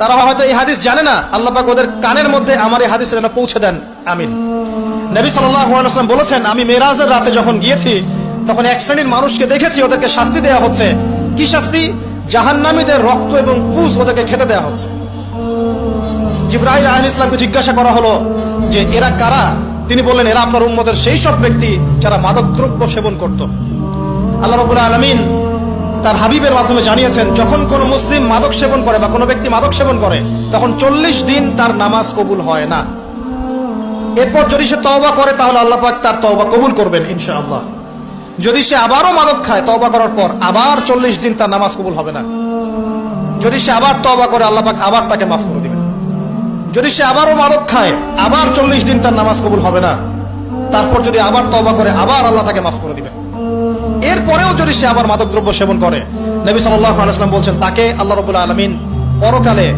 তারা হয়তো এই হাদিস জানে না, আল্লাহ পাক ওদের কানের মধ্যে আমার এই হাদিস যেন পৌঁছে দেন, আমিন। নবী সাল্লাল্লাহু আলাইহি ওয়াসাল্লাম বলেছেন, আমি মেরাজের রাতে যখন গিয়েছি তখন এক শ্রেণীর মানুষকে দেখেছি, ওদেরকে শাস্তি দেওয়া হচ্ছে। কি শাস্তি? জাহান্নামীদের রক্ত এবং পুজ ওদেরকে খেতে দেওয়া হচ্ছে। জিবরাইল আলাইহিস সালামকে জিজ্ঞাসা করা হলো যে এরা কারা? তিনি বললেন, এরা আপনার উম্মতের সেই সব ব্যক্তি যারা মাদকদ্রব্য সেবন করত। আল্লাহ রাব্বুল আলামিন তার হাবিবের মাধ্যমে জানিয়েছেন, যখন কোন মুসলিম মাদক সেবন করে বা কোনো ব্যক্তি মাদক সেবন করে তখন 40 দিন তার নামাজ কবুল হয় না। এরপর যদি সে তওবা করে তাহলে আল্লাহ পাক তার তওবা কবুল করবেন ইনশাআল্লাহ। যদি সে আবারও মাদক খায় তওবা করার পর, আবার 40 দিন তার নামাজ কবুল হবে না। যদি সে আবার তওবা করে আল্লাহ পাক আবার তাকে মাফ করে দিবেন। যদি সে আবারও মাদক খায় আবার 40 দিন তার নামাজ কবুল হবে না। তারপর যদি আবার তওবা করে আবার আল্লাহ তাকে মাফ করে দিবেন। এরপরেও যদি সে আবার মাদকদ্রব্য সেবন করে, নবী সাল্লাল্লাহু আলাইহি ওয়াসাল্লাম বলছেন তাকে আল্লাহ রাব্বুল আলামিন পরকালে